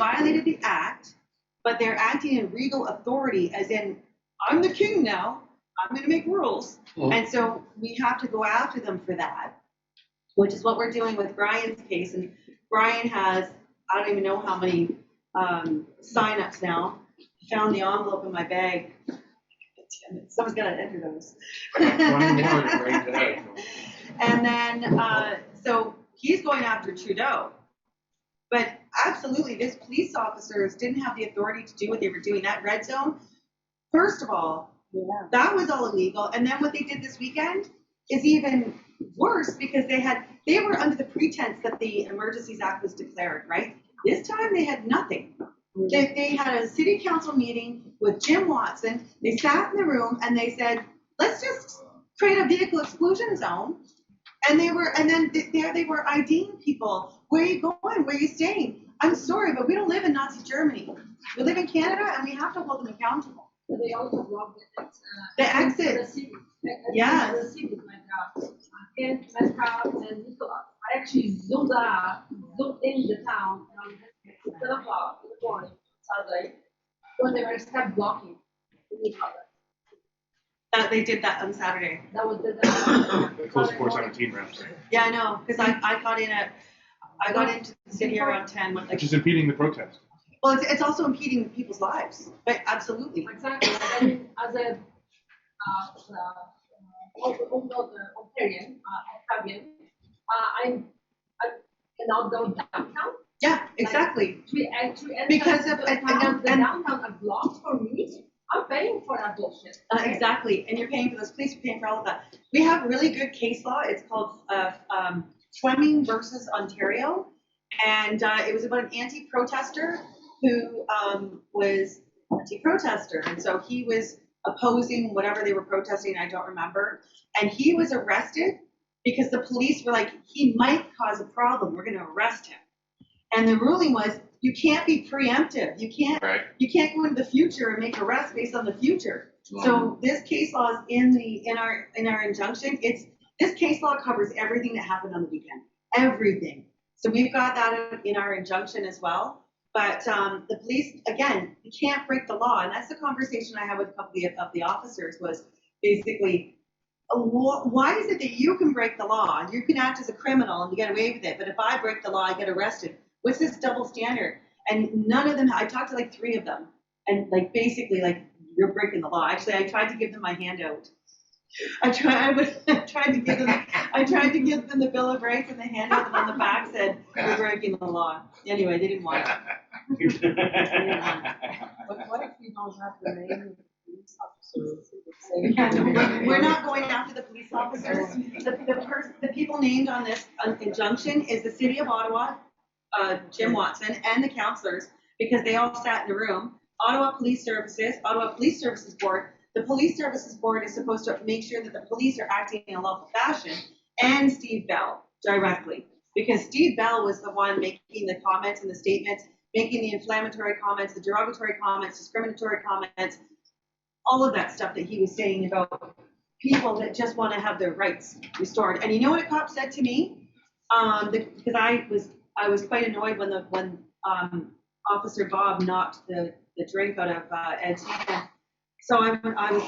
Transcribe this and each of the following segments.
violated the act, but they're acting in regal authority, as in, I'm the king now, I'm going to make rules. And so we have to go after them for that, which is what we're doing with Brian's case. And Brian has, I don't even know how many sign-ups now. Found the envelope in my bag. Someone's got to enter those. And then, so he's going after Trudeau. But absolutely, these police officers didn't have the authority to do what they were doing. That red zone, first of all, that was all illegal. And then what they did this weekend is even worse, because they were under the pretense that the Emergencies Act was declared, right? This time they had nothing. They had a city council meeting with Jim Watson. They sat in the room and they said, let's just create a vehicle exclusion zone. And then there they were IDing people. Where are you going? Where are you staying? I'm sorry, but we don't live in Nazi Germany. We live in Canada, and we have to hold them accountable. But they also blocked the exit. The city. Yeah. The city, like Kent, Metcalf, and Nicholas. I actually zoomed in the town around 7 o'clock in the morning, Saturday, when they were kept blocking each other. They did that on Saturday. That was the close to 417 rounds. Yeah, I know, because I got into the city around 10. Which is impeding the protest. Well, it's also impeding people's lives, but absolutely. Exactly. And then as a Ontarian, Octavian, I cannot go downtown. Yeah, exactly. Because of the downtown are blocked for me. I'm paying for that bullshit. Exactly, and you're paying for those police, you're paying for all of that. We have really good case law. It's called Fleming versus Ontario, and it was about an anti-protester who was anti-protester, and so he was opposing whatever they were protesting. I don't remember, and he was arrested because the police were like, he might cause a problem. We're going to arrest him, and the ruling was, you can't be preemptive. You can't go into the future and make arrests based on the future. So this case law is in our injunction. This case law covers everything that happened on the weekend. Everything. So we've got that in our injunction as well. But the police, again, you can't break the law. And that's the conversation I had with a couple of the officers, was basically, why is it that you can break the law and you can act as a criminal and you get away with it, but if I break the law, I get arrested? What's this double standard? And none of them, I talked to like 3 of them, and like basically like, you're breaking the law. Actually, I tried to give them my handout. I tried to give them the Bill of Rights, and the handout, and on the back said, you're breaking the law. Anyway, they didn't want it. What if we don't have the name of the police officers? We're not going after the police officers. The people named on this injunction is the City of Ottawa, Jim Watson, and the councillors, because they all sat in a room. Ottawa Police Services Board. The Police Services Board is supposed to make sure that the police are acting in a lawful fashion, and Steve Bell directly, because Steve Bell was the one making the comments and the statements, making the inflammatory comments, the derogatory comments, discriminatory comments, all of that stuff that he was saying about people that just want to have their rights restored. And you know what a cop said to me? Because I was quite annoyed when Officer Bob knocked the drink out of Ed's hand. So I was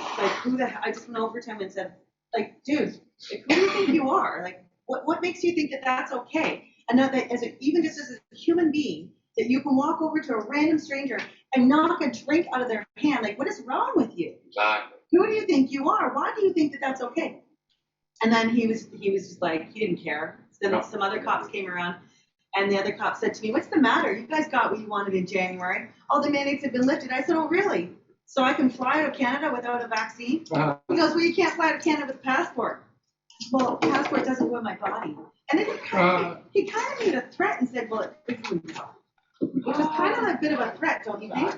like, I just went over to him and said, like, dude, like, who do you think you are? Like, what makes you think that that's okay? And that even just as a human being, that you can walk over to a random stranger and knock a drink out of their hand. Like, what is wrong with you? Exactly. Who do you think you are? Why do you think that that's okay? And then he was just like, he didn't care. So then some other cops came around, and the other cop said to me, what's the matter? You guys got what you wanted in January. All the mandates have been lifted. I said, oh, really? So I can fly out of Canada without a vaccine? He goes, well, you can't fly out of Canada with a passport. Well, a passport doesn't go in my body. And then he kind of made a threat and said, well, it's in my body. Which is kind of a bit of a threat, don't you think?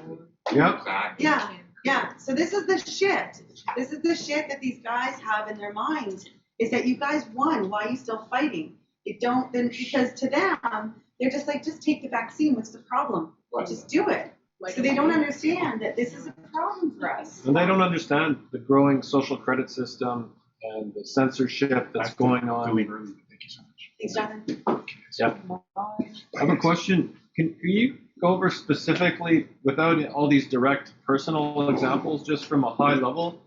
Yep. Yeah. So this is the shit. This is the shit that these guys have in their minds, is that you guys won. Why are you still fighting? You don't, then, because to them, they're just like, just take the vaccine. What's the problem? Just do it. So they don't understand that this is a problem for us. And they don't understand the growing social credit system and the censorship that's going on. Thank you so much. Thanks, Jonathan. Yeah. I have a question. Can you go over specifically, without all these direct personal examples, just from a high level?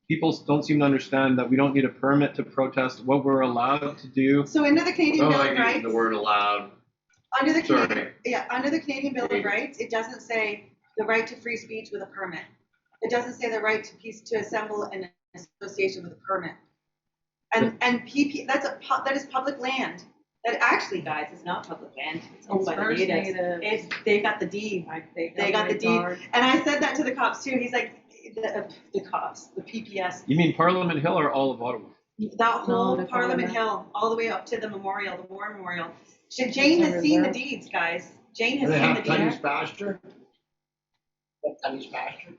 People don't seem to understand that we don't need a permit to protest, what we're allowed to do. So under the Canadian I Bill don't of like Rights, using the word allowed. under the Sorry. Canadian Bill of Rights, it doesn't say the right to free speech with a permit. It doesn't say the right to assemble an association with a permit. And PP, that is public land. That actually, guys, is not public land. It's owned by the natives. They got the deed. They got the deed. And I said that to the cops too. He's like, the cops, the PPS. You mean Parliament Hill or all of Ottawa? That whole Parliament Hill, all the way up to the memorial, the War Memorial. Jane has seen the deeds, guys. Jane has seen the deeds. pasture? Tunney's pasture?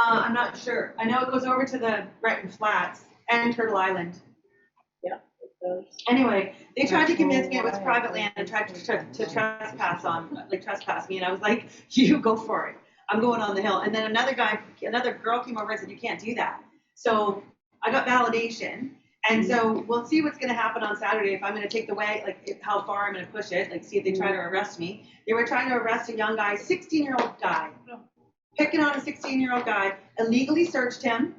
I'm not sure. I know it goes over to the Breton Flats and Turtle Island. Yeah, it does. Anyway, they tried to convince me it was private land and tried to trespass me, and I was like, you go for it. I'm going on the hill. And then another girl came over and said, you can't do that. So I got validation. And so we'll see what's going to happen on Saturday if I'm going to take the way, how far I'm going to push it, see if they try to arrest me. They were trying to arrest a young guy, 16-year-old guy, picking on a 16-year-old guy, illegally searched him.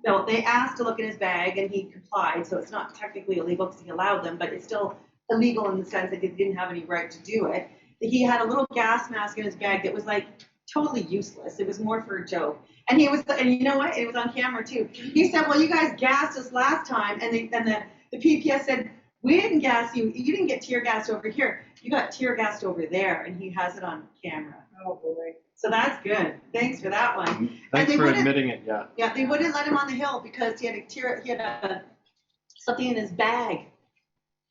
No, they asked to look in his bag and he complied. So it's not technically illegal because he allowed them, but it's still illegal in the sense that he didn't have any right to do it. He had a little gas mask in his bag that was totally useless. It was more for a joke. And and you know what? It was on camera too. He said, well, you guys gassed us last time. And the PPS said, we didn't gas you. You didn't get tear gassed over here. You got tear gassed over there. And he has it on camera. Oh boy. So that's good. Thanks for that one. Thanks for admitting it, yeah. Yeah, they wouldn't let him on the hill because he had something in his bag.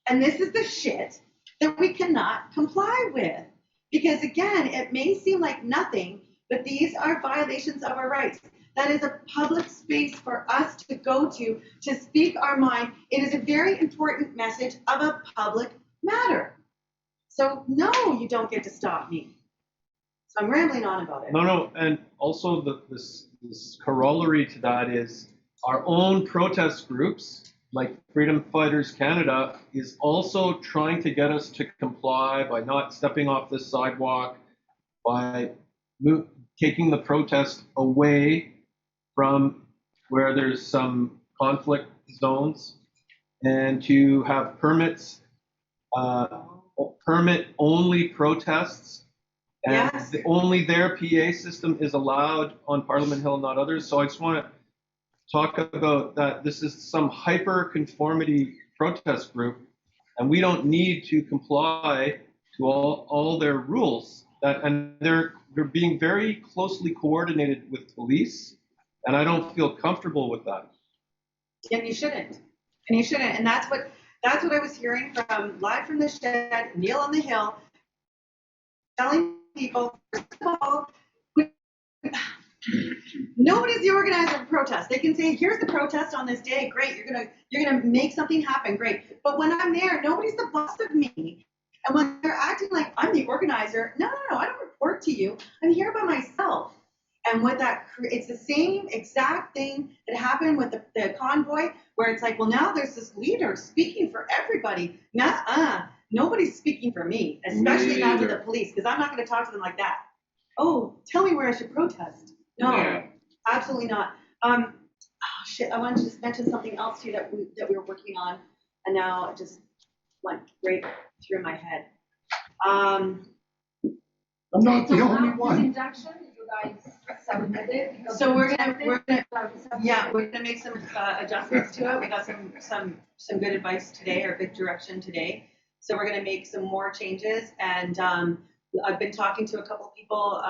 And this is the shit that we cannot comply with. Because again, it may seem like nothing, but these are violations of our rights. That is a public space for us to go to speak our mind. It is a very important message of a public matter. So no, you don't get to stop me. So I'm rambling on about it. No, and also this corollary to that is our own protest groups, like Freedom Fighters Canada, is also trying to get us to comply by not stepping off the sidewalk, by taking the protest away from where there's some conflict zones, and to have permits, permit-only protests. And Yes. only their PA system is allowed on Parliament Hill, not others. So I just want to talk about that. This is some hyper-conformity protest group, and we don't need to comply to all their rules. And they're being very closely coordinated with police, and I don't feel comfortable with that. And you shouldn't. And that's what I was hearing live from the shed, Neil on the Hill, telling people, first of all, nobody's the organizer of a protest. They can say, here's the protest on this day, great, you're gonna make something happen, great. But when I'm there, nobody's the boss of me. And when they're acting like I'm the organizer, no, I don't report to you. I'm here by myself. And what it's the same exact thing that happened with the convoy, where it's like, well, now there's this leader speaking for everybody. Nobody's speaking for me, especially not to the police, because I'm not going to talk to them like that. Oh, tell me where I should protest. No, absolutely not. I wanted to just mention something else too that we were working on, and now it just went right through my head. I'm not the only This one. injunction, you guys submitted. So we're gonna make some adjustments to it. We got some good advice today, or good direction today. So we're gonna make some more changes, and I've been talking to a couple of people.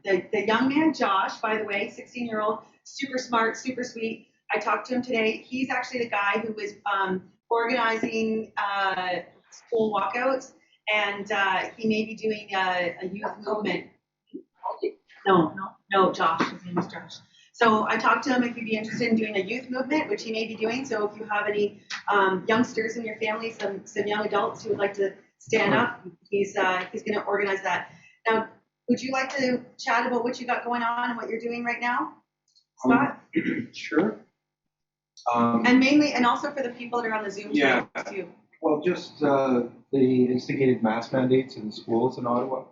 The young man, Josh, by the way, 16-year-old, super smart, super sweet. I talked to him today. He's actually the guy who was organizing school walkouts, and he may be doing a youth movement. No, Josh. His name is Josh. So I talked to him if you'd be interested in doing a youth movement, which he may be doing. So if you have any youngsters in your family, some young adults who would like to stand up, he's going to organize that. Now, would you like to chat about what you got going on and what you're doing right now, Scott? Sure. And mainly, and also for the people that are on the Zoom Yeah. too. Well, just they instigated mask mandates in the schools in Ottawa.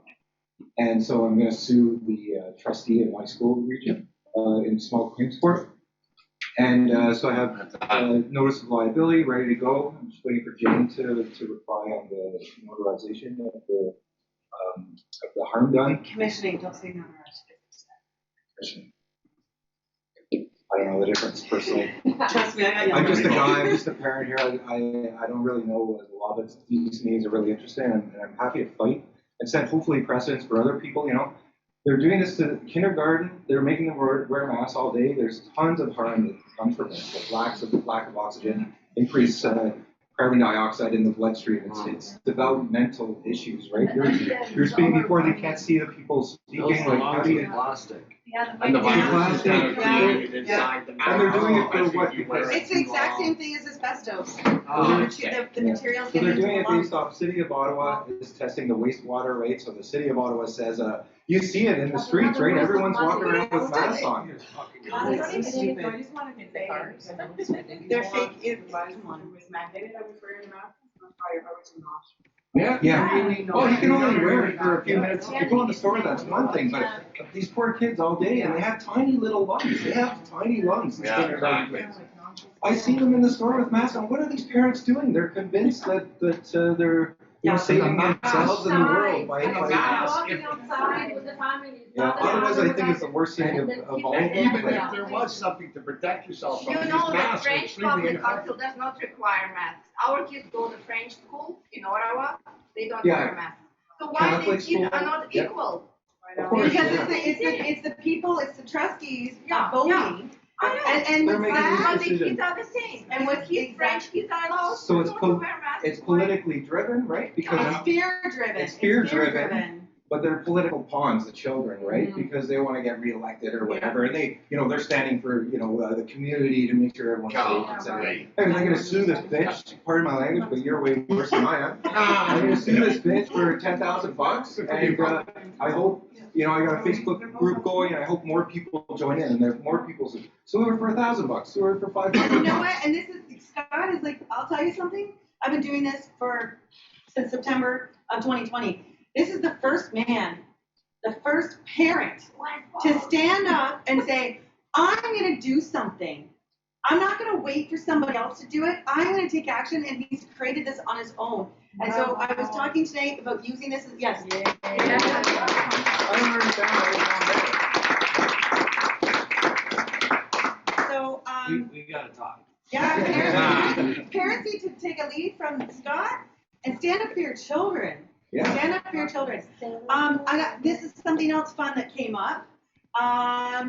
And so I'm going to sue the trustee in my school region in small claims court. And so I have notice of liability ready to go. I'm just waiting for Jane to reply on the notarization of the harm done. Commissioning, don't say no. I don't know the difference personally. Trust me, I got I'm just a younger. guy, I'm just a parent here. I don't really know what a lot of these needs are really interested in, and I'm happy to fight and set hopefully precedents for other people. You know, they're doing this to kindergarten. They're making them wear masks all day. There's tons of harm that comes from this. The lack of oxygen, increased carbon dioxide in the bloodstream. It's developmental issues, right? You're speaking before they can't see the people speaking. Like, how do you? Plastic. Yeah, And the virus virus is kind of Yeah. created inside the mask. And they're doing it for what? It's the exact same thing as asbestos. Oh, The materials So get they're into doing the it lungs. based off City of Ottawa is testing the wastewater, right? So the City of Ottawa says, you see it in the streets, right? Everyone's walking around with masks on. God, it's so stupid. I just wanted to say, They're fake. Come on. was mandated that we wear the mask. I'm sorry, I was not. Yeah. Well, you can only wear it for a few minutes. If you go in the store, that's one thing, but these poor kids all day, and they have tiny little lungs. They have tiny lungs. these Yeah, kindergarten exactly. kids. I see them in the store with masks on. What are these parents doing? They're convinced that they're saving themselves and the world by walking outside with the family. Yeah, otherwise I think it's the worst thing of all. And even Like, if there was something to protect yourself from You these know that masks, French it's extremely public ineffective. council does not require masks. Our kids go to French school in Ottawa, they don't Yeah. wear masks. So why Catholic these kids school, are not yeah. equal? Of course, Because yeah. it's the people, it's the trustees Yeah, voting. I know. And They're what's making these that? But the decisions. kids are the same. And what's kids, French kids are allowed So it's to pol- wear masks. It's politically driven, right? Because It's fear driven. It's fear-driven. but they're political pawns, the children, right? Because they want to get reelected or whatever, and they're standing for the community to make sure everyone's safe. And so, hey, I'm going to sue this bitch. Pardon my language, but you're way worse than I am. I'm going to sue this bitch for $10,000, and I hope. I got a Facebook group going, and I hope more people join in. And there's more people sue her for $1,000, sue her for $500. You know what? And this is Scott is like, I'll tell you something. I've been doing this since September of 2020. This is the first man, the first parent to stand up and say, I'm going to do something. I'm not going to wait for somebody else to do it. I'm going to take action, and he's created this on his own. And so I was talking today about using this as, yes. I don't understand why So, We gotta talk. yeah, parents need to take a lead from Scott and stand up for your children. Yeah. Stand up for your children. This is something else fun that came up.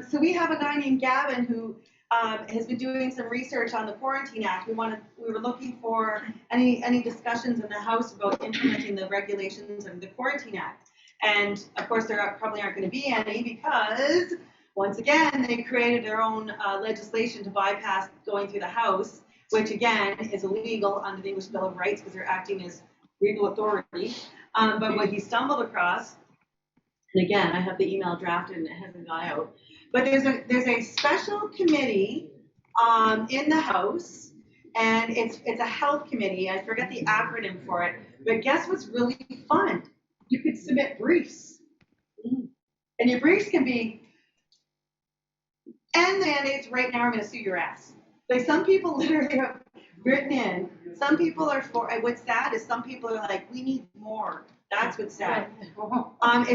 So we have a guy named Gavin who has been doing some research on the Quarantine Act. We were looking for any discussions in the House about implementing the regulations of the Quarantine Act. And of course, there probably aren't going to be any because, once again, they created their own legislation to bypass going through the House, which again is illegal under the English Bill of Rights because they're acting as legal authority. But what he stumbled across, and again, I have the email drafted and it hasn't gone out, but there's a special committee in the House, and it's a health committee. I forget the acronym for it, but guess what's really fun? You could submit briefs, and your briefs can be, and the mandates right now are going to sue your ass. Like some people literally have written in. Some people are for. What's sad is some people are like, we need more. That's what's sad. If